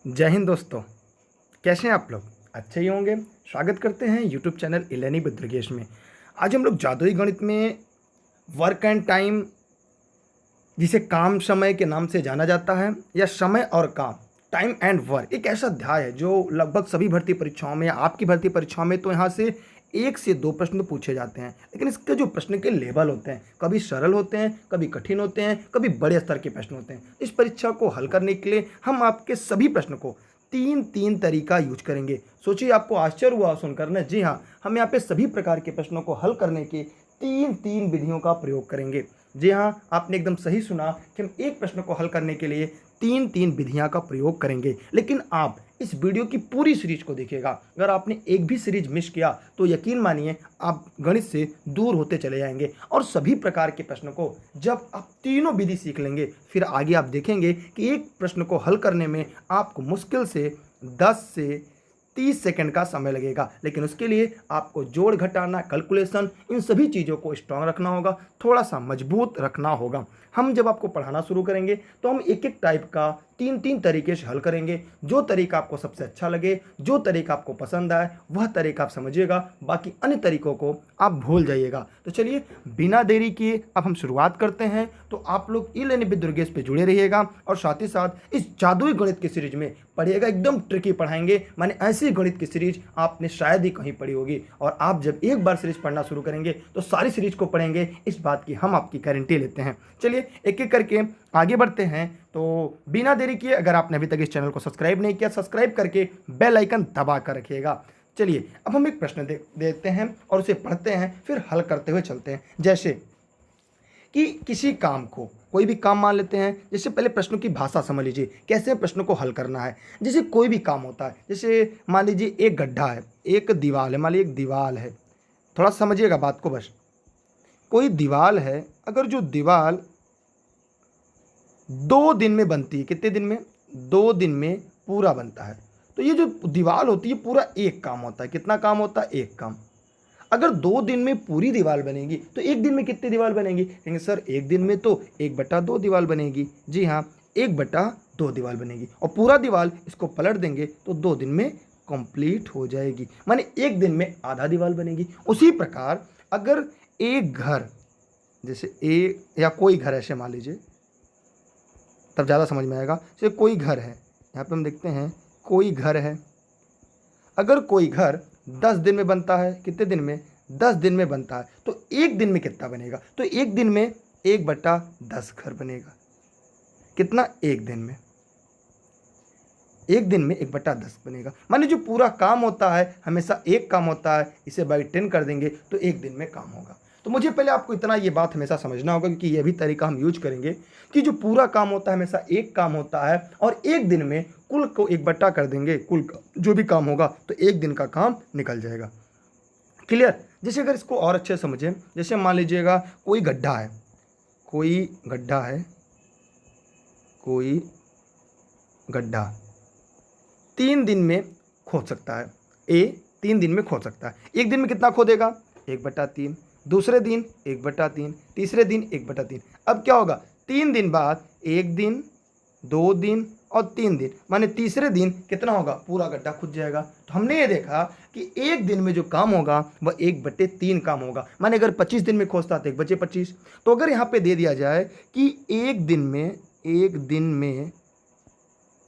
जय हिंद दोस्तों। कैसे हैं आप लोग? अच्छे ही होंगे। स्वागत करते हैं यूट्यूब चैनल इलेनी विद दुर्गेश में। आज हम लोग जादुई गणित में वर्क एंड टाइम, जिसे काम समय के नाम से जाना जाता है, या समय और काम, टाइम एंड वर्क, एक ऐसा अध्याय है जो लगभग सभी भर्ती परीक्षाओं में या आपकी भर्ती परीक्षाओं में तो यहाँ से 1 से 2 प्रश्न पूछे जाते हैं। लेकिन इसके जो प्रश्न के लेवल होते हैं, कभी सरल होते हैं, कभी कठिन होते हैं, कभी बड़े स्तर के प्रश्न होते हैं। इस परीक्षा को हल करने के लिए हम आपके सभी प्रश्न को तीन तीन तरीका यूज करेंगे। सोचिए, आपको आश्चर्य हुआ सुनकर ना? जी हाँ, हम यहाँ पे सभी प्रकार के प्रश्नों को हल करने के तीन तीन विधियों का प्रयोग करेंगे। जी हाँ, आपने एकदम सही सुना कि हम एक प्रश्न को हल करने के लिए तीन तीन विधियां का प्रयोग करेंगे। लेकिन आप इस वीडियो की पूरी सीरीज को देखिएगा। अगर आपने एक भी सीरीज मिस किया तो यकीन मानिए आप गणित से दूर होते चले जाएंगे। और सभी प्रकार के प्रश्नों को जब आप तीनों विधि सीख लेंगे, फिर आगे आप देखेंगे कि एक प्रश्न को हल करने में आपको मुश्किल से 10 से 30 सेकंड का समय लगेगा। लेकिन उसके लिए आपको जोड़ घटाना, कैलकुलेशन, इन सभी चीज़ों को स्ट्रांग रखना होगा, थोड़ा सा मजबूत रखना होगा। हम जब आपको पढ़ाना शुरू करेंगे तो हम एक एक टाइप का तीन तीन तरीके से हल करेंगे। जो तरीका आपको सबसे अच्छा लगे, जो तरीका आपको पसंद आए, वह तरीका आप समझिएगा। बाकी अन्य तरीकों को आप भूल जाइएगा। तो चलिए बिना देरी किए अब हम शुरुआत करते हैं। तो आप लोग ई-लर्निंग विद दुर्गेश पे जुड़े रहिएगा और साथ ही साथ इस जादुई गणित की सीरीज में पढ़िएगा। एकदम ट्रिकी पढ़ाएंगे, माने ऐसी गणित की सीरीज आपने शायद ही कहीं पढ़ी होगी। और आप जब एक बार सीरीज पढ़ना शुरू करेंगे तो सारी सीरीज को पढ़ेंगे, इस बात की हम आपकी गारंटी लेते हैं। चलिए एक एक करके आगे बढ़ते हैं। तो बिना देरी किए, अगर आपने अभी तक इस चैनल को सब्सक्राइब नहीं किया, सब्सक्राइब करके बेल आइकन दबा कर रखिएगा। चलिए अब हम एक प्रश्न देते हैं और उसे पढ़ते हैं, फिर हल करते हुए चलते हैं। जैसे कि किसी काम को, कोई भी काम मान लेते हैं। जैसे पहले प्रश्नों की भाषा समझ लीजिए, कैसे प्रश्न को हल करना है। जैसे कोई भी काम होता है, जैसे मान लीजिए एक गड्ढा है, एक दीवार है। मान लीजिए एक दीवार है, थोड़ा समझिएगा बात को बस। कोई दीवार है, अगर जो दीवार 2 दिन में बनती है, कितने दिन में? 2 दिन में पूरा बनता है। तो ये जो दीवार होती है पूरा एक काम होता है। कितना काम होता है? एक काम। अगर 2 दिन में पूरी दीवार बनेगी तो एक दिन में कितनी दीवार बनेगी? कहेंगे सर एक दिन में तो 1/2 दीवार बनेगी। जी हाँ, 1/2 दीवार बनेगी। और पूरा दीवार इसको पलट देंगे तो 2 दिन में कंप्लीट हो जाएगी, माने एक दिन में आधा दीवार बनेगी। उसी प्रकार अगर एक घर, जैसे एक या कोई घर ऐसे मान लीजिए, तब ज़्यादा समझ में आएगा। जैसे कोई घर है, यहाँ पे हम देखते हैं कोई घर है। अगर कोई घर 10 दिन में बनता है, कितने दिन में? 10 दिन में बनता है। तो एक दिन में कितना बनेगा? तो एक दिन में 1/10 घर बनेगा। कितना? एक दिन में, एक दिन में 1/10 बनेगा। माने जो पूरा काम होता है हमेशा एक काम होता है, इसे बाई 10 कर देंगे तो एक दिन में काम होगा। तो मुझे पहले आपको इतना ये बात हमेशा समझना होगा, क्योंकि यह भी तरीका हम यूज करेंगे कि जो पूरा काम होता है हमेशा एक काम होता है, और एक दिन में कुल को 1/2 कर देंगे, कुल जो भी काम होगा, तो एक दिन का काम निकल जाएगा। क्लियर? जैसे अगर इसको और अच्छे से समझें, जैसे मान लीजिएगा कोई गड्ढा है, कोई गड्ढा है, कोई गड्ढा 3 दिन में खोद सकता है। ए 3 दिन में खोद सकता है। एक दिन में कितना खोदेगा? 1/3। दूसरे दिन 1/3, तीसरे दिन 1/3। अब क्या होगा? 3 दिन बाद 1 दिन, 2 दिन और 3 दिन, माने तीसरे दिन कितना होगा? पूरा गड्ढा खुद जाएगा। तो हमने ये देखा कि एक दिन में जो काम होगा वह 1/3 काम होगा। माने अगर 25 दिन में खोजता तो 1/25। तो अगर यहाँ पे दे दिया जाए कि एक दिन में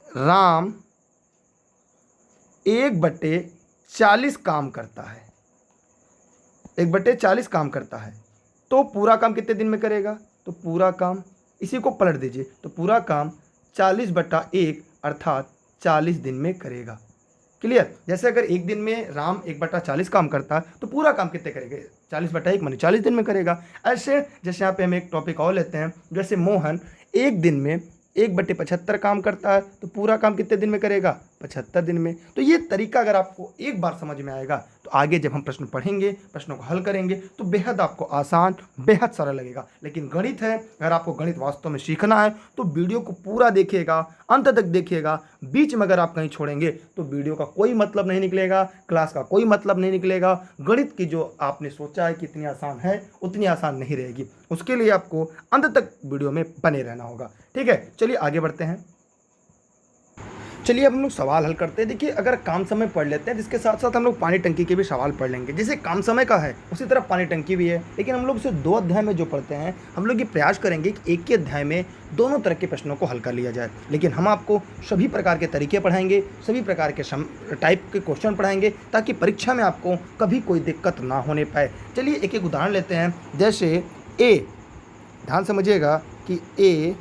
राम 1/40 काम करता है, 1/40 काम करता है, तो पूरा काम कितने दिन में करेगा? तो पूरा काम, इसी को पलट दीजिए, तो पूरा काम 40/1 अर्थात 40 दिन में करेगा। क्लियर? जैसे अगर एक दिन में राम 1/40 काम करता है तो पूरा काम कितने करेंगे? 40/1 माने 40 दिन में करेगा। ऐसे जैसे यहाँ पे हम एक टॉपिक और लेते हैं, जैसे मोहन एक दिन में 1/75 काम करता है, तो पूरा काम कितने दिन में करेगा? 75 दिन में। तो ये तरीका अगर आपको एक बार समझ में आएगा तो आगे जब हम प्रश्न पढ़ेंगे, प्रश्नों को हल करेंगे, तो बेहद आपको आसान, बेहद सरल लगेगा। लेकिन गणित है, अगर आपको गणित वास्तव में सीखना है तो वीडियो को पूरा देखिएगा, अंत तक देखिएगा। बीच में अगर आप कहीं छोड़ेंगे तो वीडियो का कोई मतलब नहीं निकलेगा, क्लास का कोई मतलब नहीं निकलेगा। गणित की जो आपने सोचा है कि इतनी आसान है, उतनी आसान नहीं रहेगी। उसके लिए आपको अंत तक वीडियो में बने रहना होगा। ठीक है, चलिए आगे बढ़ते हैं। चलिए अब हम लोग सवाल हल करते हैं। देखिए अगर काम समय पढ़ लेते हैं, जिसके साथ साथ हम लोग पानी टंकी के भी सवाल पढ़ लेंगे। जैसे काम समय का है उसी तरह पानी टंकी भी है, लेकिन हम लोग इसे 2 अध्याय में जो पढ़ते हैं, हम लोग ये प्रयास करेंगे कि एक ही अध्याय में दोनों तरह के प्रश्नों को हल कर लिया जाए। लेकिन हम आपको सभी प्रकार के तरीके पढ़ाएंगे, सभी प्रकार के टाइप के क्वेश्चन पढ़ाएंगे, ताकि परीक्षा में आपको कभी कोई दिक्कत ना होने पाए। चलिए एक एक उदाहरण लेते हैं। जैसे ए, ध्यान समझिएगा कि ए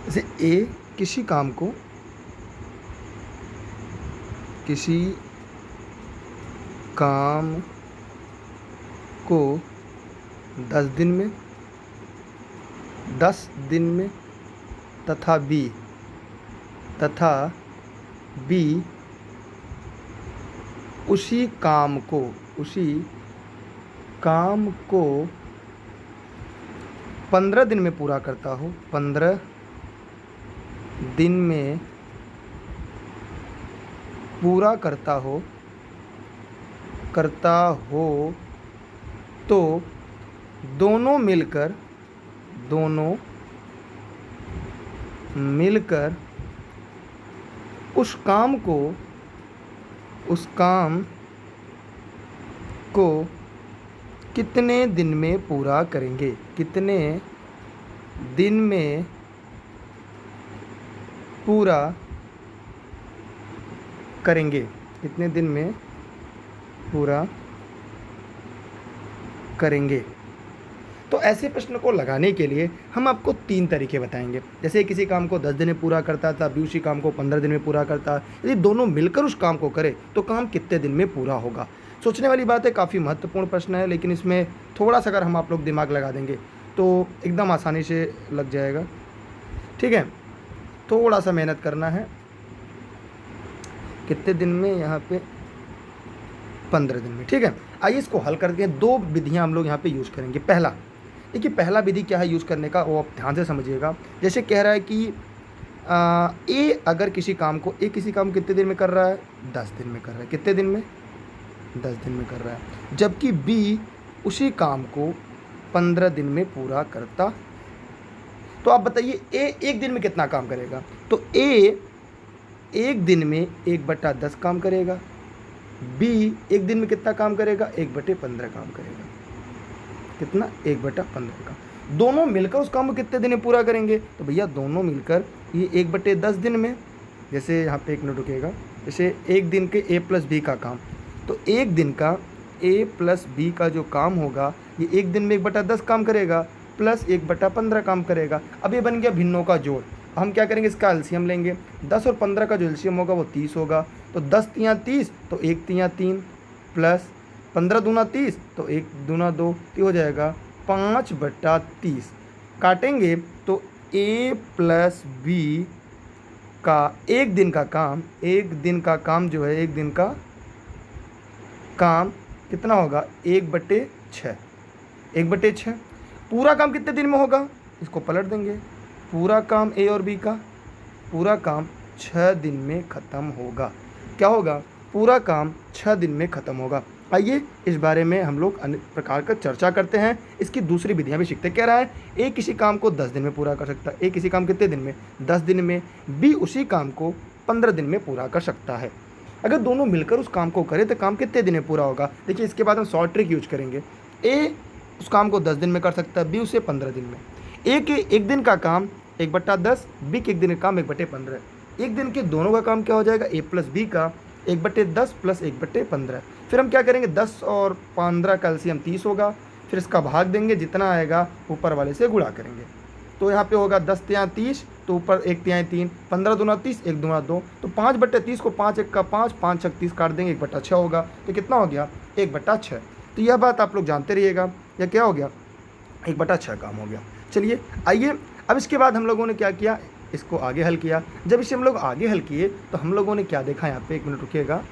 जैसे ए किसी काम को 10 दिन में तथा बी उसी काम को 15 दिन में पूरा करता हो, 15 दिन में पूरा करता हो तो दोनों मिलकर उस काम को कितने दिन में पूरा करेंगे, कितने दिन में पूरा करेंगे, कितने दिन में पूरा करेंगे। तो ऐसे प्रश्न को लगाने के लिए हम आपको 3 तरीके बताएंगे। जैसे किसी काम को 10 दिन में पूरा करता था, बी उसी काम को 15 दिन में पूरा करता, यदि दोनों मिलकर उस काम को करे तो काम कितने दिन में पूरा होगा। सोचने वाली बात है, काफ़ी महत्वपूर्ण प्रश्न है, लेकिन इसमें थोड़ा सा अगर हम आप लोग दिमाग लगा देंगे तो एकदम आसानी से लग जाएगा। ठीक है, थोड़ा सा मेहनत करना है। कितने दिन में, यहाँ पे 15 दिन में। ठीक है, आइए इसको हल करके 2 विधियाँ हम लोग यहाँ पे यूज़ करेंगे। पहला, देखिए पहला विधि क्या है यूज़ करने का, वो आप ध्यान से समझिएगा। जैसे कह रहा है कि ए अगर किसी काम को कितने दिन में कर रहा है, 10 दिन में कर रहा है। कितने दिन में, 10 दिन में कर रहा है। जबकि बी उसी काम को 15 दिन में पूरा करता। तो आप बताइए ए 1 दिन में कितना काम करेगा। तो ए 1 दिन में 1/10 काम करेगा, बी 1 दिन में कितना काम करेगा, 1/15 काम करेगा। कितना, 1/15 का। दोनों मिलकर उस काम को कितने दिन में पूरा करेंगे, तो भैया दोनों मिलकर ये 1/10 दिन में। जैसे यहाँ पे 1 मिनट रुकेगा। जैसे 1 दिन के ए प्लस बी का काम, तो 1 दिन का ए प्लस बी का जो काम होगा, ये 1 दिन में 1/10 काम करेगा प्लस 1/15 काम करेगा। अब ये बन गया भिन्नों का जोड़। हम क्या करेंगे, इसका एलसीएम लेंगे। 10 और 15 का जो एलसीएम होगा वो 30 होगा। तो 10 तियाँ 30, तो 1 तियाँ 3 प्लस 15 दूना 30, तो 1 दूना 2, हो जाएगा 5/30। काटेंगे तो ए प्लस बी का 1 दिन का काम जो है, 1 दिन का काम कितना होगा, 1/6। 1/6 पूरा काम कितने दिन में होगा, इसको पलट देंगे। पूरा काम ए और बी का, पूरा काम 6 दिन में ख़त्म होगा। क्या होगा, पूरा काम 6 दिन में ख़त्म होगा। आइए इस बारे में हम लोग अन्य प्रकार का चर्चा करते हैं। इसकी दूसरी विधियां भी सीखते। कह रहा है ए किसी काम को 10 दिन में पूरा कर सकता है। ए किसी काम कितने दिन में, 10 दिन में। बी उसी काम को 15 दिन में पूरा कर सकता है। अगर दोनों मिलकर उस काम को करें तो काम कितने दिन में पूरा होगा। देखिए इसके बाद हम शॉर्ट ट्रिक यूज करेंगे। ए उस काम को 10 दिन में कर सकता है, बी उसे 15 दिन में। ए के 1 दिन का काम 1/10, बी के 1 दिन का काम 1/15। 1 दिन के दोनों का काम क्या हो जाएगा, ए प्लस बी का 1/10 प्लस 1/15। फिर हम क्या करेंगे, 10 और 15 का एलसीएम 30 होगा। फिर इसका भाग देंगे, जितना आएगा ऊपर वाले से गुणा करेंगे। तो यहाँ पे होगा 10 तियाँ 30, तो ऊपर 1 तियाँ 3, 15 दूना 30, 1 दूना 2, तो 5/30 को 5 1 का 5, 5 6 30 काट देंगे, 1/6 होगा। तो कितना हो गया, 1/6। तो यह बात आप लोग जानते रहिएगा। यह क्या हो गया, 1/6 काम हो गया। चलिए आइए, अब इसके बाद हम लोगों ने क्या किया, इसको आगे हल किया। जब इसे हम लोग आगे हल किए तो हम लोगों ने क्या देखा, यहाँ पे 1 मिनट रुकिएगा।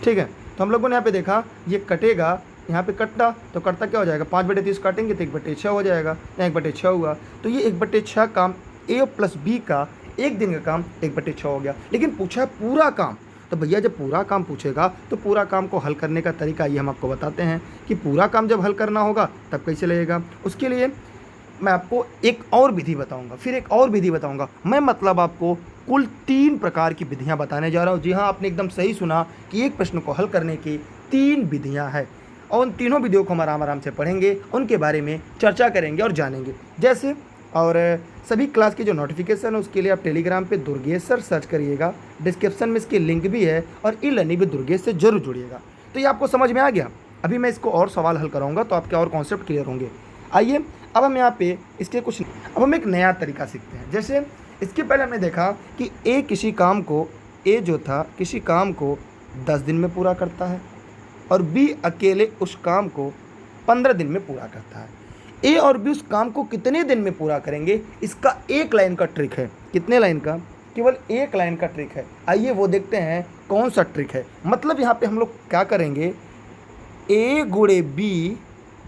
ठीक है, तो हम लोगों ने यहाँ पे देखा ये कटेगा, यहाँ पे कटता तो कटता क्या हो जाएगा, 5/30 काटेंगे तो 1/6 हो जाएगा। यहाँ 1/6 हुआ, तो ये 1/6 काम ए प्लस बी का 1 दिन का काम 1/6 हो गया। लेकिन पूछा पूरा काम, तो भैया जब पूरा काम पूछेगा तो पूरा काम को हल करने का तरीका ये हम आपको बताते हैं कि पूरा काम जब हल करना होगा तब कैसे लगेगा। उसके लिए मैं आपको एक और विधि बताऊंगा, फिर एक और विधि बताऊंगा। मैं मतलब आपको कुल 3 प्रकार की विधियां बताने जा रहा हूं। जी हाँ, आपने एकदम सही सुना कि एक प्रश्न को हल करने की 3 विधियां हैं और उन तीनों विधियों को हम आराम आराम से पढ़ेंगे, उनके बारे में चर्चा करेंगे और जानेंगे। जैसे और सभी क्लास की जो नोटिफिकेशन है उसके लिए आप टेलीग्राम पे दुर्गेश सर सर्च करिएगा, डिस्क्रिप्शन में इसकी लिंक भी है और ई लर्निंग विद दुर्गेश से जरूर जुड़िएगा। तो ये आपको समझ में आ गया। अभी मैं इसको और सवाल हल कराऊंगा तो आपके और कॉन्सेप्ट क्लियर होंगे। आइए अब हम यहाँ पे इसके कुछ अब हम एक नया तरीका सीखते हैं। जैसे इसके पहले हमने देखा कि ए किसी काम को किसी काम को 10 दिन में पूरा करता है और बी अकेले उस काम को 15 दिन में पूरा करता है। ए और बी उस काम को कितने दिन में पूरा करेंगे, इसका एक लाइन का ट्रिक है। कितने लाइन का? केवल एक लाइन का ट्रिक है। आइए वो देखते हैं कौन सा ट्रिक है। मतलब यहाँ पे हम लोग क्या करेंगे, ए गुणे बी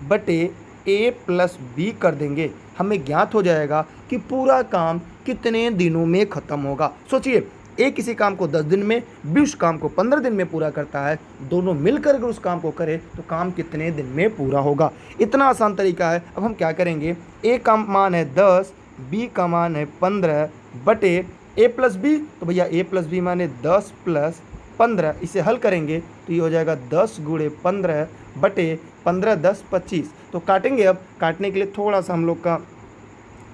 बटे ए प्लस बी कर देंगे। हमें ज्ञात हो जाएगा कि पूरा काम कितने दिनों में ख़त्म होगा। सोचिए, ए किसी काम को 10 दिन में, बी उस काम को 15 दिन में पूरा करता है। दोनों मिलकर अगर उस काम को करें तो काम कितने दिन में पूरा होगा। इतना आसान तरीका है। अब हम क्या करेंगे, ए का मान है 10, बी का मान है 15 बटे ए प्लस बी। तो भैया ए प्लस बी माने 10 प्लस 15, इसे हल करेंगे तो ये हो जाएगा 10 गुणे 15 बटे 15 10 25। तो काटेंगे। अब काटने के लिए थोड़ा सा हम लोग का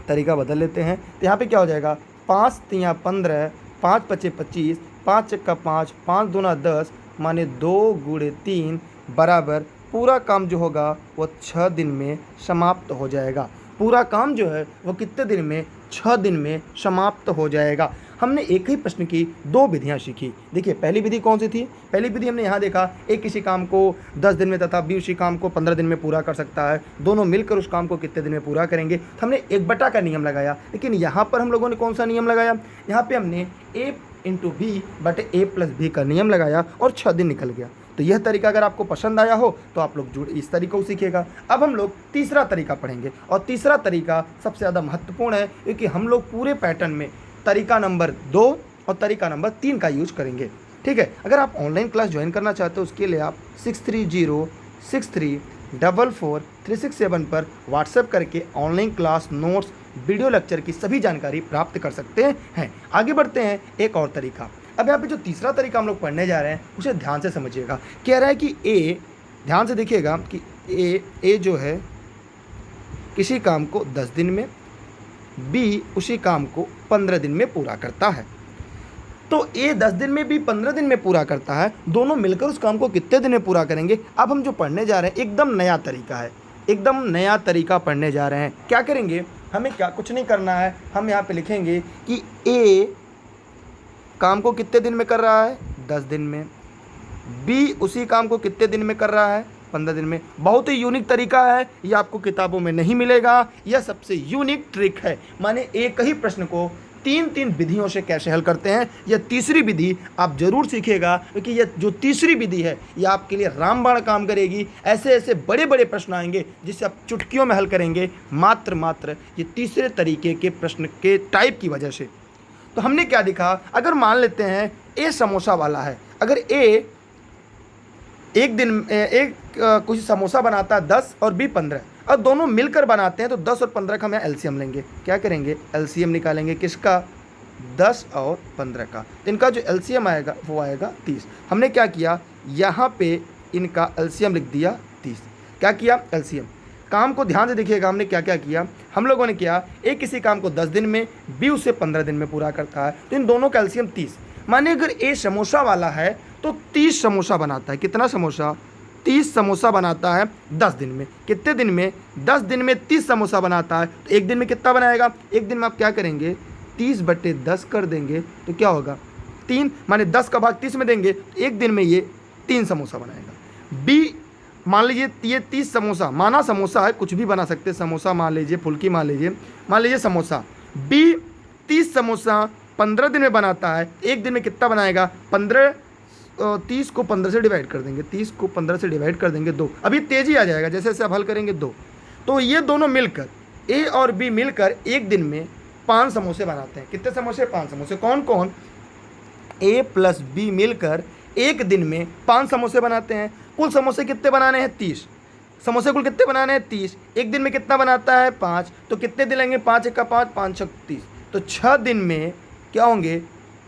तरीका बदल लेते हैं। तो यहाँ पे क्या हो जाएगा, 5 तिया 15, 5 पचे 25, 5 चक्का 5, 5 दूना 10 माने 2 गुणे 3 बराबर पूरा काम जो होगा वो 6 दिन में समाप्त हो जाएगा। पूरा काम जो है वो कितने दिन में, 6 दिन में समाप्त हो जाएगा। हमने एक ही प्रश्न की 2 विधियां सीखी। देखिए पहली विधि कौन सी थी, पहली विधि हमने यहाँ देखा, एक किसी काम को 10 दिन में तथा बी उसी काम को 15 दिन में पूरा कर सकता है। दोनों मिलकर उस काम को कितने दिन में पूरा करेंगे। तो हमने 1/, का नियम लगाया। लेकिन यहाँ पर हम लोगों ने कौन सा नियम लगाया, यहाँ पे हमने ए इंटू बी बटे ए प्लस बी का नियम लगाया और 6 दिन निकल गया। तो यह तरीका अगर आपको पसंद आया हो तो आप लोग इस तरीके को सीखिएगा। अब हम लोग तीसरा तरीका पढ़ेंगे और तीसरा तरीका सबसे ज़्यादा महत्वपूर्ण है क्योंकि हम लोग पूरे पैटर्न में तरीका नंबर 2 और तरीका नंबर 3 का यूज करेंगे। ठीक है, अगर आप ऑनलाइन क्लास ज्वाइन करना चाहते हो उसके लिए आप 6306344367 पर व्हाट्सएप करके online class, notes, video lecture की सभी जानकारी प्राप्त कर सकते हैं। आगे बढ़ते हैं एक और तरीका। अब यहाँ पे जो तीसरा तरीका हम लोग पढ़ने जा रहे हैं उसे ध्यान से समझिएगा। कह रहा है कि ए, ध्यान से देखिएगा कि ए जो है किसी काम को 10 दिन में, बी उसी काम को 15 दिन में पूरा करता है। तो ए 10 दिन में, बी 15 दिन में पूरा करता है। दोनों मिलकर उस काम को कितने दिन में पूरा करेंगे। अब हम जो पढ़ने जा रहे हैं एकदम नया तरीका है, एकदम नया तरीका पढ़ने जा रहे हैं। क्या करेंगे, हमें क्या कुछ नहीं करना है। हम यहाँ पे लिखेंगे कि ए काम को कितने दिन में कर रहा है, 10 दिन में, बी उसी काम को कितने दिन में कर रहा है, 15 दिन में। बहुत ही यूनिक तरीका है, ये आपको किताबों में नहीं मिलेगा। यह सबसे यूनिक ट्रिक है। माने एक ही प्रश्न को 3 विधियों से कैसे हल करते हैं। यह तीसरी विधि आप जरूर सीखिएगा क्योंकि यह जो तीसरी विधि है यह आपके लिए रामबाण काम करेगी। ऐसे ऐसे बड़े बड़े प्रश्न आएंगे जिसे आप चुटकियों में हल करेंगे, मात्र ये तीसरे तरीके के प्रश्न के टाइप की वजह से। तो हमने क्या देखा, अगर मान लेते हैं ए समोसा वाला है, अगर ए एक दिन कुछ समोसा बनाता है 10 और बी 15 और दोनों मिलकर बनाते हैं तो 10 और 15 का हम एलसीएम लेंगे। क्या करेंगे, एलसीएम निकालेंगे किसका, 10 और 15 का। तो इनका जो एलसीएम आएगा वो आएगा 30। हमने क्या किया, यहाँ पे इनका एलसीएम लिख दिया 30। क्या किया, एलसीएम। काम को ध्यान से देखिएगा, हमने क्या क्या किया। हम लोगों ने किया, एक किसी काम को 10 दिन में, बी उसे 15 दिन में पूरा करता है। तो इन दोनों का एलसीएम 30। माने अगर ए समोसा वाला है तो 30 समोसा बनाता है। कितना समोसा, 30 समोसा बनाता है 10 दिन में। कितने दिन में, 10 दिन में 30 समोसा बनाता है। तो एक दिन में कितना बनाएगा, एक दिन में आप क्या करेंगे, 30/10 कर देंगे तो क्या होगा, 3। माने 10 का भाग 30 में देंगे तो एक दिन में ये 3 समोसा बनाएगा। बी मान लीजिए ये 30 समोसा, माना समोसा है, कुछ भी बना सकते हैं, समोसा मान लीजिए, फुल्की मान लीजिए समोसा। बी 30 समोसा 15 दिन में बनाता है। एक दिन में कितना बनाएगा, 30 को 15 से डिवाइड कर देंगे, 30 को 15 से डिवाइड कर देंगे 2। अभी तेजी आ जाएगा जैसे जैसे आप हल करेंगे 2। तो ये दोनों मिलकर, ए और बी मिलकर एक दिन में 5 समोसे बनाते हैं। कितने समोसे, 5 समोसे। कौन कौन, ए प्लस बी मिलकर एक दिन में 5 समोसे बनाते हैं। कुल समोसे कितने बनाने हैं? 30। समोसे कुल कितने बनाने हैं? 30। एक दिन में कितना बनाता है? 5। तो कितने दिन लेंगे? 5 एक का 5, 5 छक 30। तो 6 दिन में क्या होंगे?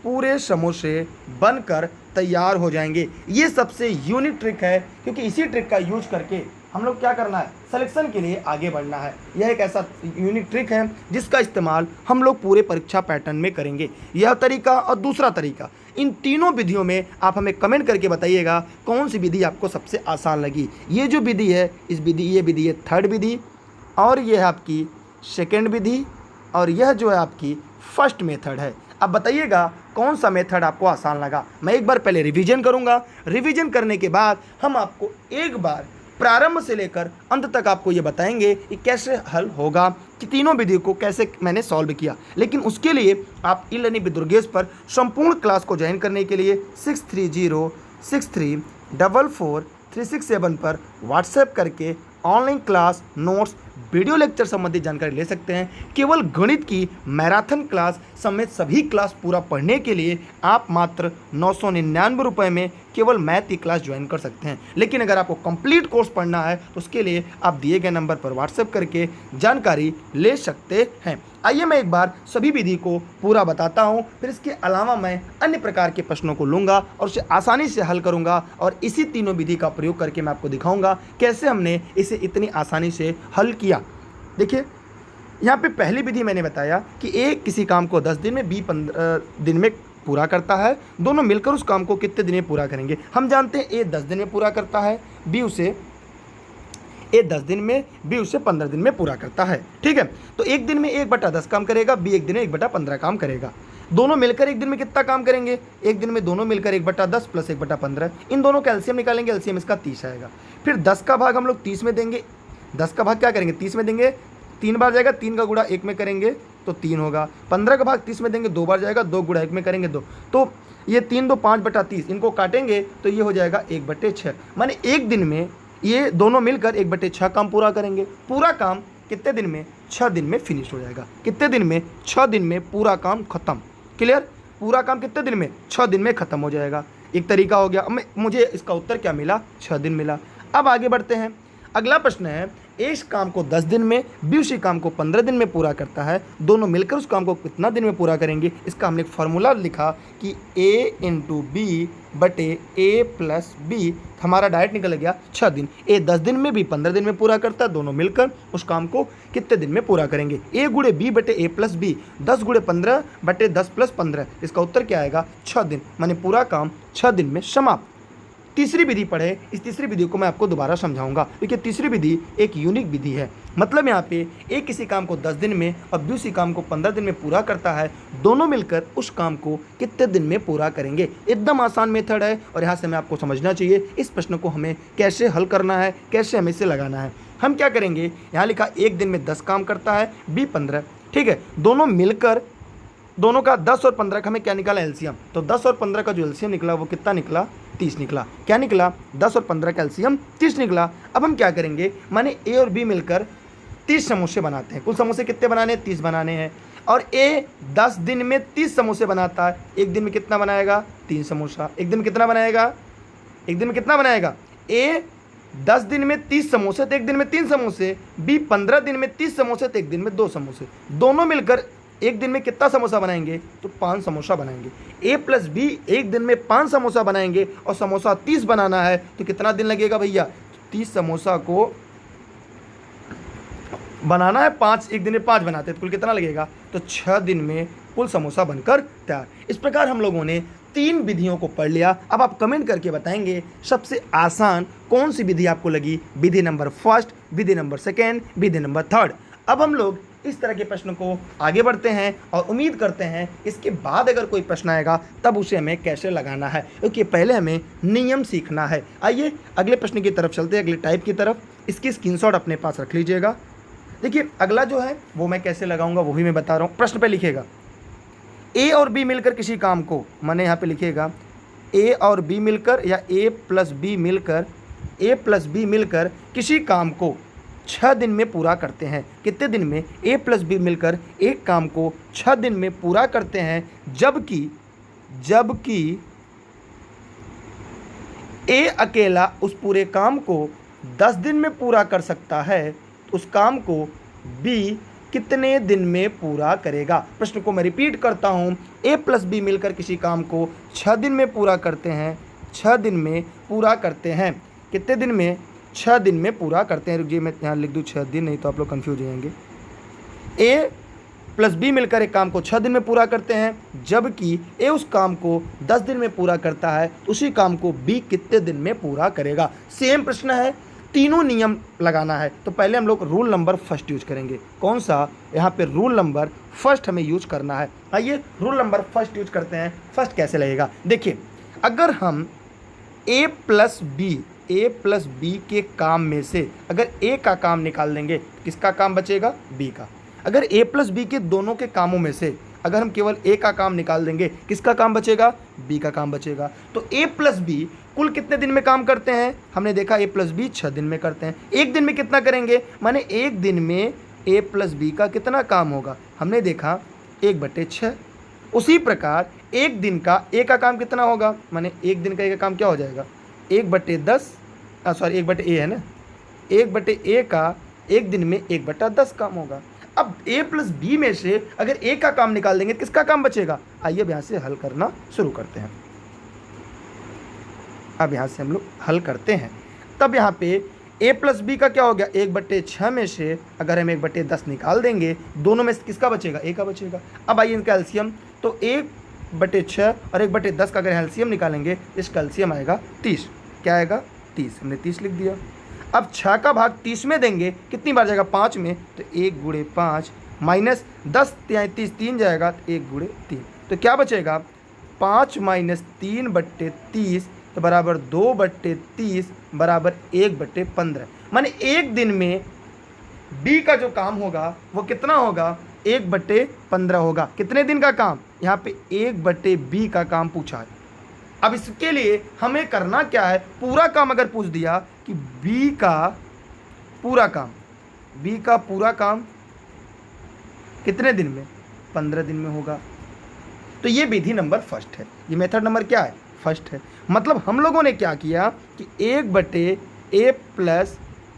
पूरे समोसे बनकर तैयार हो जाएंगे। ये सबसे यूनिक ट्रिक है, क्योंकि इसी ट्रिक का यूज करके हम लोग क्या करना है? सिलेक्शन के लिए आगे बढ़ना है। यह एक ऐसा यूनिक ट्रिक है जिसका इस्तेमाल हम लोग पूरे परीक्षा पैटर्न में करेंगे। यह तरीका और दूसरा तरीका, इन तीनों विधियों में आप हमें कमेंट करके बताइएगा कौन सी विधि आपको सबसे आसान लगी। ये जो विधि है, ये विधि है थर्ड विधि, और ये है आपकी सेकेंड विधि, और यह जो है आपकी फर्स्ट मेथड है। अब बताइएगा कौन सा मेथड आपको आसान लगा। मैं एक बार पहले रिवीजन करूंगा। रिवीजन करने के बाद हम आपको एक बार प्रारंभ से लेकर अंत तक आपको ये बताएंगे कि कैसे हल होगा, कि तीनों विधियों को कैसे मैंने सॉल्व किया। लेकिन उसके लिए आप ई-लर्निंग विद दुर्गेश पर संपूर्ण क्लास को ज्वाइन करने के लिए 6306344367 पर व्हाट्सएप करके online class, notes, video lecture संबंधी जानकारी ले सकते हैं। केवल गणित की मैराथन क्लास समेत सभी क्लास पूरा पढ़ने के लिए आप मात्र 999 रुपये में केवल मैथ की क्लास ज्वाइन कर सकते हैं। लेकिन अगर आपको कंप्लीट कोर्स पढ़ना है तो उसके लिए आप दिए गए नंबर पर व्हाट्सएप करके जानकारी ले सकते हैं। आइए मैं एक बार सभी विधि को पूरा बताता हूं, फिर इसके अलावा मैं अन्य प्रकार के प्रश्नों को लूँगा और उसे आसानी से हल करूँगा, और इसी तीनों विधि का प्रयोग करके मैं आपको दिखाऊँगा कैसे हमने इसे इतनी आसानी से हल किया। देखिए, यहाँ पे पहली विधि मैंने बताया कि ए किसी काम को 10 दिन में, बी 15 दिन में पूरा करता है। दोनों मिलकर उस काम को कितने दिन में पूरा करेंगे? हम जानते हैं ए 10 दिन में पूरा करता है, बी उसे 10 दिन में, बी उसे 15 दिन में पूरा करता है। ठीक है, तो एक दिन में 1/10 काम करेगा, बी एक दिन में 1/15 काम करेगा। दोनों मिलकर एक दिन में कितना काम करेंगे? एक दिन में दोनों मिलकर 1/10 प्लस 1/15। इन दोनों का एलसीएम निकालेंगे, एलसीएम इसका 30 आएगा। फिर 10 का भाग हम लोग 30 में देंगे। 10 का भाग क्या करेंगे? 30 में देंगे, 3 बार जाएगा, 3 का गुणा 1 में करेंगे तो 3 होगा। 15 का भाग 30 में देंगे, 2 बार जाएगा, 2 गुणा 1 में करेंगे 2। तो ये 3 2 5/30, इनको काटेंगे तो ये हो जाएगा 1/6। माने एक दिन में ये दोनों मिलकर 1/6 काम पूरा करेंगे। पूरा काम कितने दिन में? 6 दिन में फिनिश हो जाएगा। कितने दिन में? 6 दिन में पूरा काम खत्म। क्लियर? पूरा काम कितने दिन में? 6 दिन में खत्म हो जाएगा। एक तरीका हो गया। मुझे इसका उत्तर क्या मिला? 6 दिन मिला। अब आगे बढ़ते हैं। अगला प्रश्न है, ए इस काम को 10 दिन में, बी उसी काम को 15 दिन में पूरा करता है। दोनों मिलकर उस काम को कितना दिन में पूरा करेंगे? इसका हमने एक फार्मूला लिखा कि ए इंटू बी बटे ए प्लस बी। हमारा डायरेक्ट निकल गया 6 दिन। ए 10 दिन में, बी 15 दिन में पूरा करता है। दोनों मिलकर उस काम को कितने दिन में पूरा करेंगे? ए गुणे बी बटे ए प्लस बी, 10 गुणे 15 बटे 10 प्लस 15। इसका उत्तर क्या आएगा? 6 दिन। माने पूरा काम 6 दिन में समाप्त। तीसरी विधि पढ़े। इस तीसरी विधि को मैं आपको दोबारा समझाऊंगा, क्योंकि तीसरी विधि एक यूनिक विधि है। मतलब यहाँ पे ए किसी काम को 10 दिन में और बी उसी काम को 15 दिन में पूरा करता है। दोनों मिलकर उस काम को कितने दिन में पूरा करेंगे? एकदम आसान मेथड है, और यहाँ से हमें आपको समझना चाहिए इस प्रश्न को हमें कैसे हल करना है, कैसे हमें इसे लगाना है। हम क्या करेंगे? यहाँ लिखा एक दिन में 10 काम करता है, बी 15। ठीक है, दोनों मिलकर, दोनों का 10 और 15 का हमें क्या निकाला? एलसीएम। तो 10 और 15 का जो एलसीएम निकला वो कितना निकला? 30 निकला। क्या निकला? 10 और 15 का एलसीएम 30 निकला। अब हम क्या करेंगे? माने ए और बी मिलकर 30 समोसे बनाते हैं। कुल समोसे कितने बनाने हैं? 30 बनाने हैं। और ए 10 दिन में 30 समोसे बनाता है। एक दिन में कितना बनाएगा? 3 समोसा। एक दिन में कितना बनाएगा? एक दिन में कितना बनाएगा? ए 10 दिन में 30 समोसे तो एक दिन में 3 समोसे। बी 15 दिन में 30 समोसे तो एक दिन में 2 समोसे। दोनों मिलकर एक दिन में कितना समोसा बनाएंगे? तो 5 समोसा बनाएंगे। ए प्लस बी एक दिन में 5 समोसा बनाएंगे, और समोसा 30 बनाना है तो कितना दिन लगेगा भैया? 30 समोसा को बनाना है, 5 एक दिन में 5 बनाते हैं तो कुल कितना लगेगा? तो 6 दिन में कुल समोसा बनकर तैयार। इस प्रकार हम लोगों ने 3 विधियों को पढ़ लिया। अब आप कमेंट करके बताएंगे सबसे आसान कौन सी विधि आपको लगी? विधि नंबर फर्स्ट, विधि नंबर सेकेंड, विधि नंबर थर्ड। अब हम लोग इस तरह के प्रश्न को आगे बढ़ते हैं, और उम्मीद करते हैं इसके बाद अगर कोई प्रश्न आएगा तब उसे हमें कैसे लगाना है, क्योंकि पहले हमें नियम सीखना है। आइए अगले प्रश्न की तरफ चलते हैं, अगले टाइप की तरफ। इसकी स्क्रीनशॉट अपने पास रख लीजिएगा। देखिए अगला जो है वो मैं कैसे लगाऊंगा वो भी मैं बता रहा हूँ। प्रश्न पे लिखेगा ए और बी मिलकर किसी काम को, माने यहाँ पे लिखेगा ए और बी मिलकर, या ए प्लस बी मिलकर किसी काम को 6 दिन में पूरा करते हैं। कितने दिन में? ए प्लस बी मिलकर एक काम को 6 दिन में पूरा करते हैं, जबकि ए अकेला उस पूरे काम को 10 दिन में पूरा कर सकता है, उस काम को बी कितने दिन में पूरा करेगा। प्रश्न को मैं रिपीट करता हूँ, ए प्लस बी मिलकर किसी काम को 6 दिन में पूरा करते हैं, 6 दिन में पूरा करते हैं। कितने दिन में? 6 दिन में पूरा करते हैं। रुकिए मैं यहाँ लिख दूँ 6 दिन, नहीं तो आप लोग कन्फ्यूज हो जाएंगे। ए प्लस बी मिलकर एक काम को 6 दिन में पूरा करते हैं, जबकि ए उस काम को 10 दिन में पूरा करता है, उसी काम को बी कितने दिन में पूरा करेगा। सेम प्रश्न है, तीनों नियम लगाना है। तो पहले हम लोग रूल नंबर फर्स्ट यूज करेंगे। कौन सा? यहाँ पे रूल नंबर फर्स्ट हमें यूज करना है। आइए रूल नंबर फर्स्ट यूज करते हैं। फर्स्ट कैसे लगेगा? देखिए, अगर हम ए प्लस बी के काम में से अगर ए का काम निकाल देंगे, किसका काम बचेगा? बी का। अगर ए प्लस बी के दोनों के कामों में से अगर हम केवल ए का काम निकाल देंगे, किसका काम बचेगा? बी का काम बचेगा। तो ए प्लस बी कुल कितने दिन में काम करते हैं? हमने देखा ए प्लस बी 6 दिन में करते हैं। एक दिन में कितना करेंगे? माने एक दिन में ए प्लस बी का कितना काम होगा? हमने देखा 1/6। उसी प्रकार एक दिन का ए का काम कितना होगा? माने एक दिन का ए का काम क्या हो जाएगा? 1/10, सॉरी 1/ए है ना, 1/ए का एक दिन में 1/10 काम होगा। अब ए प्लस बी में से अगर ए का काम निकाल देंगे, किसका काम बचेगा? आइए अब यहाँ से हल करना शुरू करते हैं। अब यहाँ से हम लोग हल करते हैं। तब यहाँ पे ए प्लस बी का क्या हो गया? 1/6 में से अगर हम 1/10 निकाल देंगे, दोनों में से किसका बचेगा? ए का बचेगा। अब आइए इनका एलसीएम, तो 1/6 और 1/10 का अगर एलसीएम निकालेंगे, इसका एलसीएम आएगा 30। क्या आएगा? 30। हमने 30 लिख दिया। अब 6 का भाग 30 में देंगे, कितनी बार जाएगा? 5 में। तो 1 × 5 माइनस 10 या 30 3 जाएगा, तो 1 × 3। तो क्या बचेगा? 5 - 3/30 तो बराबर 2/30 बराबर 1/15। माने एक दिन में बी का जो काम होगा वो कितना होगा? 1/15 होगा। कितने दिन का काम? यहाँ पे 1/b का काम पूछा है। अब इसके लिए हमें करना क्या है? पूरा काम अगर पूछ दिया कि बी का पूरा काम कितने दिन में? 15 दिन में होगा। तो ये विधि नंबर फर्स्ट है, ये मेथड नंबर क्या है? फर्स्ट है। मतलब हम लोगों ने क्या किया कि 1/a प्लस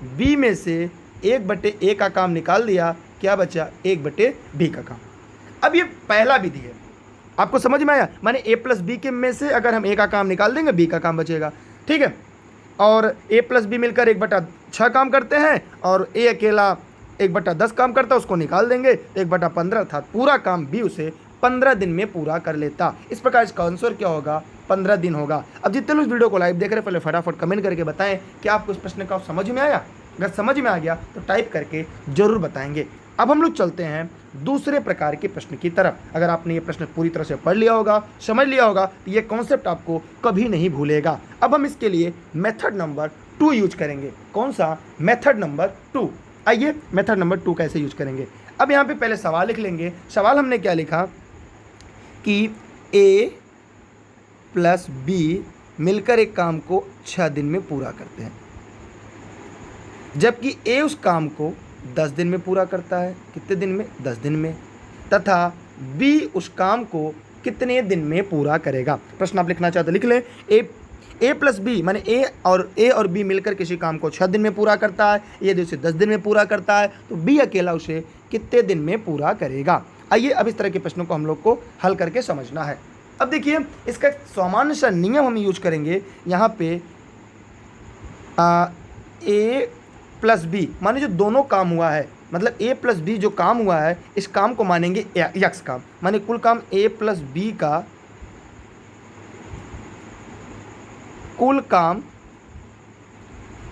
बी में से 1/a का काम निकाल दिया, क्या बचा? 1/b का काम। अब ये पहला विधि है, आपको समझ में आया? माने ए प्लस बी के में से अगर हम ए का काम निकाल देंगे, बी का काम बचेगा। ठीक है, और ए प्लस बी मिलकर 1/6 काम करते हैं और ए अकेला 1/10 काम करता है, उसको निकाल देंगे तो 1/15 अर्थात पूरा काम बी उसे 15 दिन में पूरा कर लेता। इस प्रकार इसका आंसर क्या होगा? 15 दिन होगा। अब जितने लोग वीडियो को लाइव देख रहे हैं, पहले फटाफट कमेंट करके बताएं कि आपको इस प्रश्न का समझ में आया। अगर समझ में आ गया तो टाइप करके जरूर बताएंगे। अब हम लोग चलते हैं दूसरे प्रकार के प्रश्न की तरफ। अगर आपने ये प्रश्न पूरी तरह से पढ़ लिया होगा, समझ लिया होगा, तो ये कॉन्सेप्ट आपको कभी नहीं भूलेगा। अब हम इसके लिए मेथड नंबर 2 यूज करेंगे। कौन सा? Method number 2। आइए मेथड नंबर 2 कैसे यूज करेंगे। अब यहाँ पे पहले सवाल लिख लेंगे। सवाल हमने क्या लिखा कि ए प्लस बी मिलकर एक काम को 6 दिन में पूरा करते हैं, जबकि ए उस काम को 10 दिन में पूरा करता है। कितने दिन में? 10 दिन में। तथा बी उस काम को कितने दिन में पूरा करेगा। प्रश्न आप लिखना चाहते लिख लें। ए प्लस बी माने ए और बी मिलकर किसी काम को 6 दिन में पूरा करता है, ये उसे 10 दिन में पूरा करता है, तो बी अकेला उसे कितने दिन में पूरा करेगा। आइए अब इस तरह के प्रश्नों को हम लोग को हल करके समझना है। अब देखिए, इसका सामान्य सा नियम हम यूज करेंगे। यहाँ पे ए प्लस बी माने जो दोनों काम हुआ है, मतलब ए प्लस बी जो काम हुआ है, इस काम को मानेंगे यक्स काम। माने कुल काम ए प्लस बी का कुल काम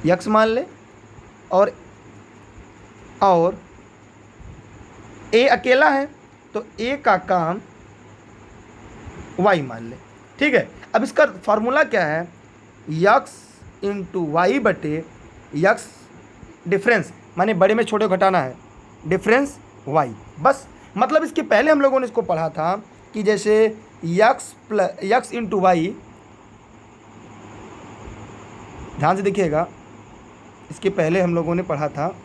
यक्स मान ले, और ए अकेला है तो ए का काम वाई मान ले। ठीक है, अब इसका फॉर्मूला क्या है? यक्स इंटू वाई बटे यक्स डिफरेंस, माने बड़े में छोटे घटाना है, डिफरेंस वाई। बस मतलब इसके पहले हम लोगों ने इसको पढ़ा था कि जैसे यक्स इंटू वाई, ध्यान से देखिएगा, इसके पहले हम लोगों ने पढ़ा था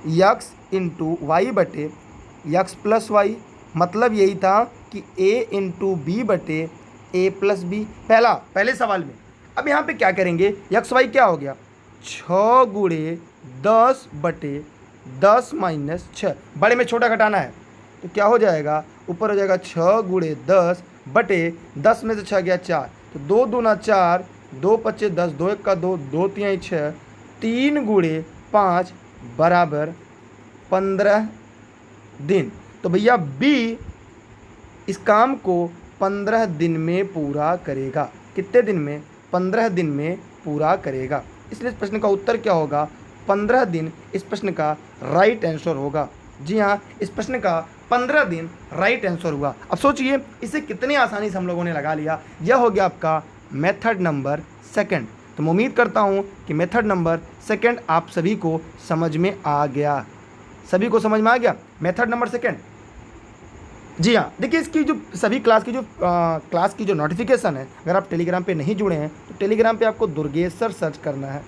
यक्स इंटू वाई बटे यक्स प्लस वाई। मतलब यही था कि ए इंटू बी बटे ए प्लस बी, पहले सवाल में। अब यहाँ पे क्या करेंगे, एक्स वाई क्या हो गया, 6 गुणे 10 बटे 10 माइनस 6, बड़े में छोटा घटाना है तो क्या हो जाएगा, ऊपर हो जाएगा 6 गुणे 10 बटे 10 में से 6 गया 4, तो 2 दूना 4, 2 पच्चे 10, 2 एक का 2, 2 तिहाई 6, 3 गुणे 5 बराबर 15 दिन। तो भैया बी इस काम को 15 दिन में पूरा करेगा। कितने दिन में, 15 दिन में पूरा करेगा। इसलिए इस प्रश्न का उत्तर क्या होगा, 15 दिन इस प्रश्न का राइट आंसर होगा। जी हाँ, इस प्रश्न का 15 दिन राइट आंसर हुआ। अब सोचिए इसे कितनी आसानी से हम लोगों ने लगा लिया। यह हो गया आपका मेथड नंबर सेकंड। तो मैं उम्मीद करता हूँ कि मेथड नंबर सेकंड आप सभी को समझ में आ गया। सभी को समझ में आ गया मेथड नंबर सेकंड। जी हाँ, देखिए इसकी जो सभी क्लास की जो नोटिफिकेशन है, अगर आप टेलीग्राम पे नहीं जुड़े हैं तो टेलीग्राम पे आपको दुर्गेश सर सर्च करना है,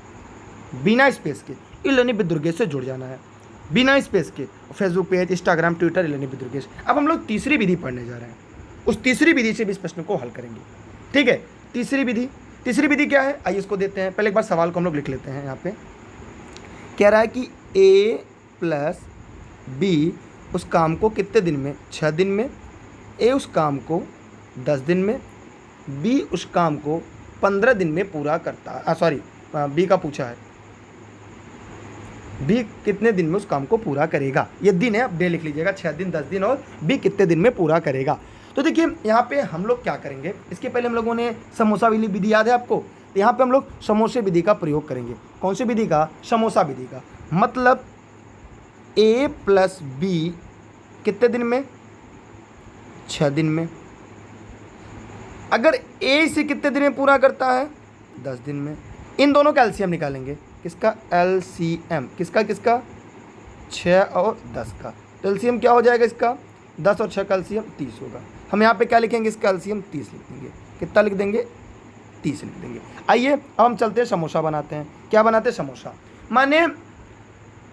बिना स्पेस के ई-लर्निंग विद दुर्गेश से जुड़ जाना है, बिना स्पेस के। Facebook page, Instagram, Twitter, e-learning with Durgesh. अब हम लोग तीसरी विधि पढ़ने जा रहे हैं, उस तीसरी विधि से भी इस प्रश्न को हल करेंगे। ठीक है, तीसरी विधि क्या है, आइए इसको देते हैं। पहले एक बार सवाल को हम लोग लिख लेते हैं। यहाँ पे कह रहा है कि ए प्लस बी उस काम को कितने दिन में, 6 दिन में, ए उस काम को 10 दिन में, बी उस काम को 15 दिन में पूरा करता है। बी का पूछा है, बी कितने दिन में उस काम को पूरा करेगा। ये दिन है, अब डे लिख लीजिएगा, 6 दिन, 10 दिन, और बी कितने दिन में पूरा करेगा। तो देखिए यहाँ पे हम लोग क्या करेंगे, इसके पहले हम लोगों ने समोसा वाली विधि याद है आपको, तो यहाँ पे हम लोग समोसे विधि का प्रयोग करेंगे। कौन सी विधि का, समोसा विधि का। मतलब ए प्लस बी कितने दिन में, 6 दिन में। अगर ए इसे कितने दिन में पूरा करता है, 10 दिन में। इन दोनों का एलसीएम निकालेंगे। किसका एलसीएम, किसका 6 और 10 का। तो एलसीएम क्या हो जाएगा इसका, 10 और 6 का एलसीएम 30 होगा। हम यहाँ पे क्या लिखेंगे, इसका एलसीएम 30 लिख देंगे। कितना लिख देंगे, 30 लिख देंगे। आइए अब हम चलते हैं, समोसा बनाते हैं। क्या बनाते हैं, समोसा। माने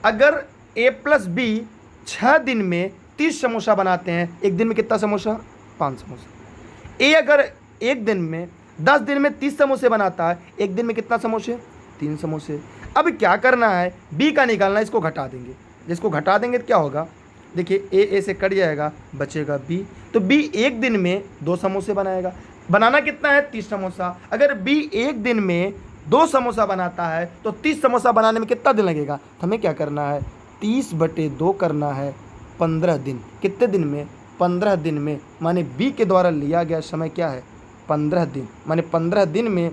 अगर ए प्लस बी 6 दिन में 30 समोसा बनाते हैं, एक दिन में कितना समोसा, 5 समोसा। ए अगर एक दिन में 10 दिन में 30 समोसे बनाता है, एक दिन में कितना समोसे, 3 समोसे। अब क्या करना है, बी का निकालना है, इसको घटा देंगे। जिसको घटा देंगे तो क्या होगा, देखिए ए से कट जाएगा, बचेगा बी। तो बी एक दिन में 2 समोसे बनाएगा। बनाना कितना है, 30 समोसा। अगर बी एक दिन में 2 समोसा बनाता है तो 30 समोसा बनाने में कितना दिन लगेगा। तो हमें क्या करना है, 30/2 करना है, 15 दिन। कितने दिन में, 15 दिन में। माने बी के द्वारा लिया गया समय क्या है, 15 दिन। माने 15 दिन में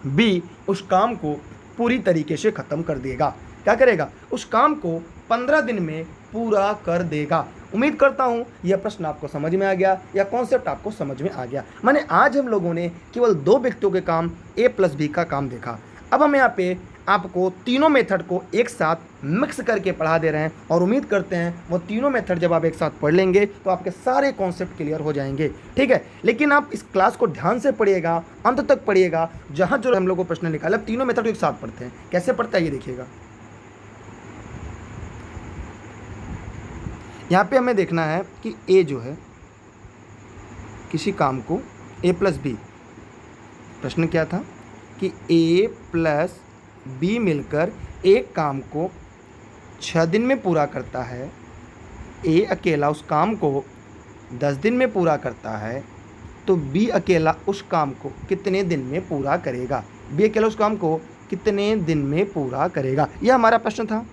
बी उस काम को पूरी तरीके से ख़त्म कर देगा। क्या करेगा, उस काम को 15 दिन में पूरा कर देगा। उम्मीद करता हूँ यह प्रश्न आपको समझ में आ गया, या कॉन्सेप्ट आपको समझ में आ गया। माने आज हम लोगों ने केवल 2 व्यक्तियों के काम ए प्लस बी का काम देखा। अब हम यहाँ पे आपको तीनों मेथड को एक साथ मिक्स करके पढ़ा दे रहे हैं, और उम्मीद करते हैं वो तीनों मेथड जब आप एक साथ पढ़ लेंगे तो आपके सारे कॉन्सेप्ट क्लियर हो जाएंगे। ठीक है, लेकिन आप इस क्लास को ध्यान से पढ़िएगा, अंत तक पढ़िएगा। जहाँ जो हम लोग को प्रश्न निकाला, तीनों मेथड को एक साथ पढ़ते हैं। कैसे पढ़ता है ये देखिएगा। यहाँ पे हमें देखना है कि ए जो है, किसी काम को ए प्लस बी, प्रश्न क्या था कि ए प्लस बी मिलकर एक काम को 6 दिन में पूरा करता है। ए अकेला उस काम को 10 दिन में पूरा करता है, तो बी अकेला उस काम को कितने दिन में पूरा करेगा। बी अकेला उस काम को कितने दिन में पूरा करेगा, यह हमारा प्रश्न था।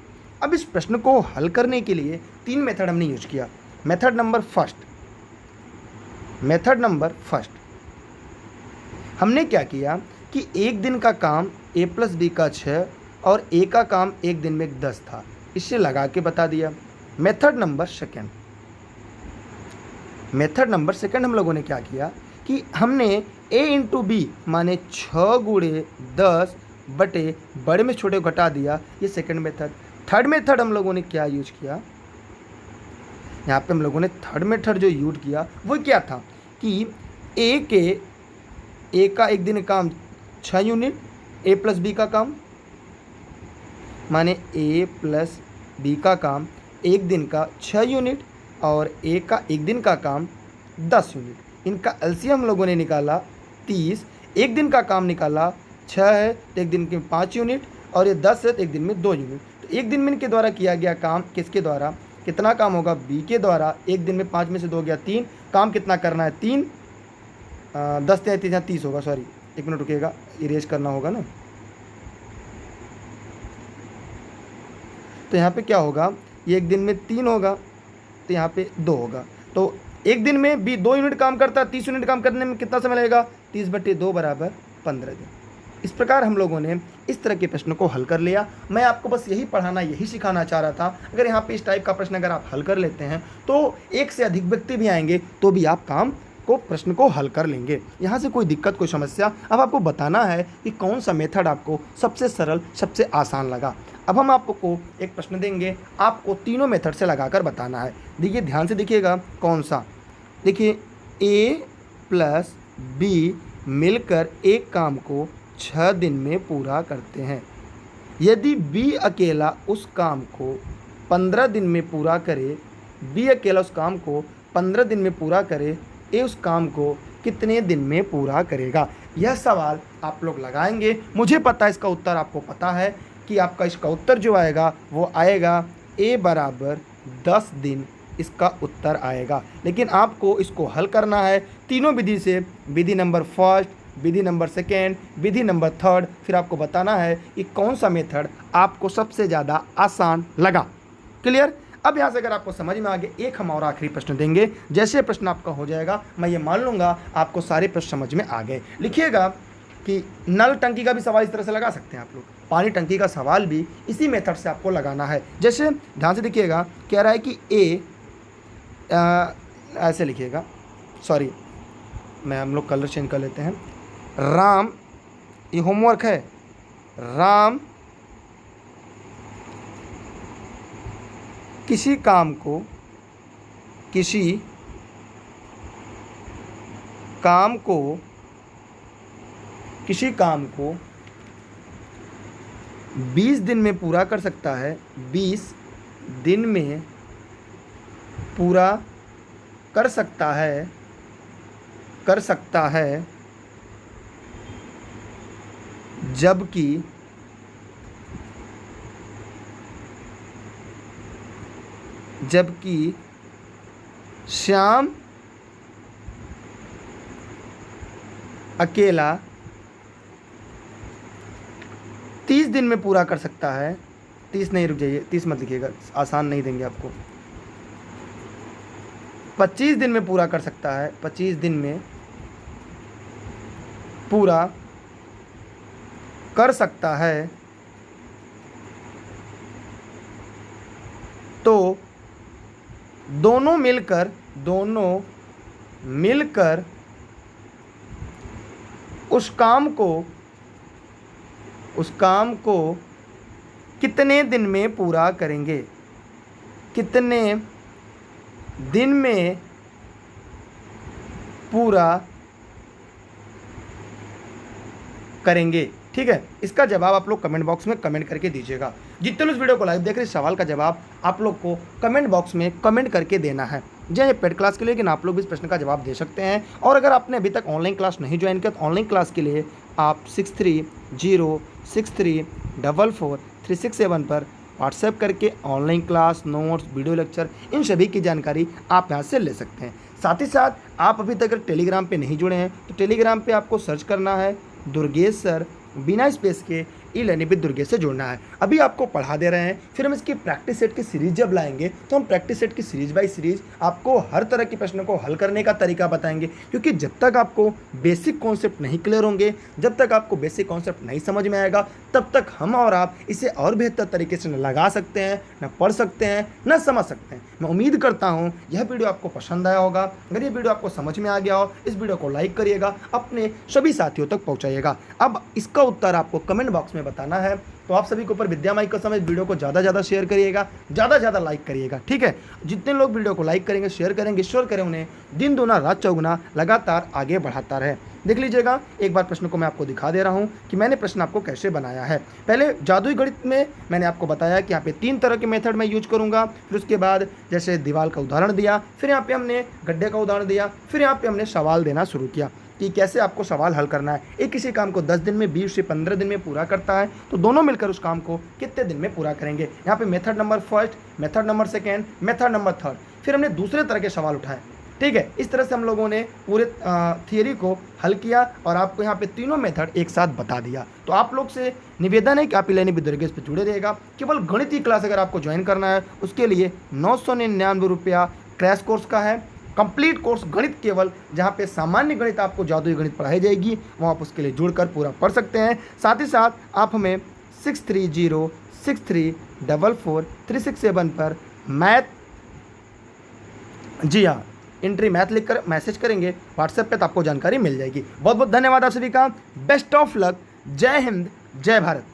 अब इस प्रश्न को हल करने के लिए 3 मेथड हमने यूज किया। मेथड नंबर फर्स्ट हमने क्या किया कि एक दिन का काम ए प्लस बी का 6 और ए का काम एक दिन में 10 था, इससे लगा के बता दिया। मेथड नंबर सेकंड हम लोगों ने क्या किया कि हमने ए इंटू बी माने 6 गुणे 10 बटे बड़े में छोटे को घटा दिया। ये सेकंड मेथड। थर्ड मेथड हम लोगों ने क्या यूज किया, यहाँ पे हम लोगों ने थर्ड मेथड जो यूज किया वो क्या था कि ए का एक दिन काम 6 यूनिट, ए प्लस बी का काम माने ए प्लस बी का काम एक दिन का 6 यूनिट और ए का एक दिन का काम 10 यूनिट। इनका एलसीएम हम लोगों ने निकाला 30, एक दिन का काम निकाला 6 है तो एक दिन के 5 यूनिट, और ये 10 है तो एक दिन में 2 यूनिट। तो एक दिन में इनके द्वारा किया गया काम किसके द्वारा, कितना काम होगा, बी के द्वारा। एक दिन में 5 में से 2 गया 3, काम कितना करना है 3, 10 33 30 होगा, सॉरी 1 मिनट रुकिएगा, इरेज करना होगा ना। तो यहाँ पे क्या होगा, ये एक दिन में 3 होगा तो यहाँ पे 2 होगा। तो एक दिन में भी 2 यूनिट काम करता है, 30 यूनिट काम करने में कितना समय लगेगा, 30/2 बराबर 15 दिन। इस प्रकार हम लोगों ने इस तरह के प्रश्न को हल कर लिया। मैं आपको बस यही पढ़ाना, यही सिखाना चाह रहा था। अगर यहाँ पे इस टाइप का प्रश्न अगर आप हल कर लेते हैं तो एक से अधिक व्यक्ति भी आएंगे तो भी आप प्रश्न को हल कर लेंगे। यहाँ से कोई दिक्कत, कोई समस्या। अब आपको बताना है कि कौन सा मेथड आपको सबसे सरल, सबसे आसान लगा। अब हम आपको एक प्रश्न देंगे, आपको तीनों मेथड से लगाकर बताना है। देखिए ध्यान से देखिएगा कौन सा। देखिए ए प्लस बी मिलकर एक काम को 6 दिन में पूरा करते हैं। यदि बी अकेला उस काम को 15 दिन में पूरा करे, बी अकेला उस काम को 15 दिन में पूरा करे, ए उस काम को कितने दिन में पूरा करेगा। यह सवाल आप लोग लगाएंगे। मुझे पता है इसका उत्तर, आपको पता है कि आपका इसका उत्तर जो आएगा वो आएगा ए बराबर 10 दिन, इसका उत्तर आएगा। लेकिन आपको इसको हल करना है तीनों विधि से, विधि नंबर फर्स्ट, विधि नंबर सेकेंड, विधि नंबर थर्ड। फिर आपको बताना है कि कौन सा मेथड आपको सबसे ज़्यादा आसान लगा। क्लियर। अब यहाँ से अगर आपको समझ में आ गया, एक हम और आखिरी प्रश्न देंगे। जैसे प्रश्न आपका हो जाएगा मैं ये मान लूँगा आपको सारे प्रश्न समझ में आ गए। लिखिएगा कि नल टंकी का भी सवाल इस तरह से लगा सकते हैं आप लोग, पानी टंकी का सवाल भी इसी मेथड से आपको लगाना है। जैसे ध्यान से देखिएगा, कह रहा है कि ए ऐसे लिखिएगा, सॉरी मैं हम लोग कलर चेंज कर लेते हैं। राम, ये होमवर्क है, राम किसी काम को 20 दिन में पूरा कर सकता है, 20 दिन में पूरा कर सकता है, जबकि श्याम अकेला 30 दिन में पूरा कर सकता है। 30 नहीं, रुक जाइए, 30 मत लिखिएगा, आसान नहीं देंगे आपको। 25 दिन में पूरा कर सकता है, 25 दिन में पूरा कर सकता है, तो दोनों मिलकर उस काम को कितने दिन में पूरा करेंगे, कितने दिन में पूरा करेंगे। ठीक है, इसका जवाब आप लोग कमेंट बॉक्स में कमेंट करके दीजिएगा। जितने लोग इस वीडियो को लाइव देख रहे हैं, सवाल का जवाब आप लोग को कमेंट बॉक्स में कमेंट करके देना है। जय पेड क्लास के लिए, लेकिन आप लोग भी इस प्रश्न का जवाब दे सकते हैं। और अगर आपने अभी तक ऑनलाइन क्लास नहीं ज्वाइन किया तो ऑनलाइन क्लास के लिए आप 6306344367 पर व्हाट्सएप करके online class, notes, video lecture, इन सभी की जानकारी आप यहाँ से ले सकते हैं। साथ ही साथ आप अभी तक अगर टेलीग्राम पे नहीं जुड़े हैं तो टेलीग्राम पे आपको सर्च करना है दुर्गेश सर, बिना स्पेस के ई-लर्निंग विद दुर्गेश से जुड़ना है। अभी आपको पढ़ा दे रहे हैं, फिर हम इसकी प्रैक्टिस सेट की सीरीज जब लाएंगे तो हम प्रैक्टिस सेट की सीरीज बाय सीरीज आपको हर तरह के प्रश्न को हल करने का तरीका बताएंगे। क्योंकि जब तक आपको बेसिक कॉन्सेप्ट नहीं क्लियर होंगे, जब तक आपको बेसिक कॉन्सेप्ट नहीं समझ में आएगा, तब तक हम और आप इसे और बेहतर तरीके से न लगा सकते हैं, न पढ़ सकते हैं, न समझ सकते हैं। मैं उम्मीद करता हूँ यह वीडियो आपको पसंद आया होगा। अगर ये वीडियो आपको समझ में आ गया हो, इस वीडियो को लाइक करिएगा, अपने सभी साथियों तक पहुँचाइएगा। अब इसका उत्तर आपको कमेंट बॉक्स में बताना है। तो आप सभी के ऊपर विद्या माई कसम, इस वीडियो को ज़्यादा से ज़्यादा शेयर करिएगा, ज़्यादा से ज़्यादा लाइक करिएगा। ठीक है, जितने लोग वीडियो को लाइक करेंगे, शेयर करेंगे, ईश्वर करें उन्हें दिन दूना रात चौगुना लगातार आगे बढ़ाता रहे। देख लीजिएगा, एक बार प्रश्न को मैं आपको दिखा दे रहा हूँ कि मैंने प्रश्न आपको कैसे बनाया है। पहले जादुई गणित में मैंने आपको बताया कि यहाँ पे 3 तरह के मेथड मैं यूज करूँगा। फिर उसके बाद जैसे दीवार का उदाहरण दिया, फिर यहाँ पे हमने गड्ढे का उदाहरण दिया, फिर यहाँ पे हमने सवाल देना शुरू किया कि कैसे आपको सवाल हल करना है। एक किसी काम को 10 दिन में, 20 से 15 दिन में पूरा करता है, तो दोनों मिलकर उस काम को कितने दिन में पूरा करेंगे। यहाँ पे method number first, method number second, method number third, फिर हमने दूसरे तरह के सवाल उठाए। ठीक है, इस तरह से हम लोगों ने पूरे थियरी को हल किया और आपको यहाँ पे तीनों मेथड एक साथ बता दिया। तो आप लोग से निवेदन है कि आप इलेनी विद्यार्गीज पे जुड़े रहेगा। केवल गणित की क्लास अगर आपको ज्वाइन करना है, उसके लिए 999 रुपया क्रैश कोर्स का है। कंप्लीट कोर्स गणित केवल, जहाँ पे सामान्य गणित आपको जादुई गणित पढ़ाई जाएगी, वहाँ आप उसके लिए जुड़कर पूरा पढ़ सकते हैं। साथ ही साथ आप हमें 6306344367 पर मैथ, जी हाँ, एंट्री मैथ लिखकर मैसेज करेंगे व्हाट्सएप पे, तो आपको जानकारी मिल जाएगी। बहुत बहुत धन्यवाद आप सभी का। Best of luck. जय हिंद, जय भारत।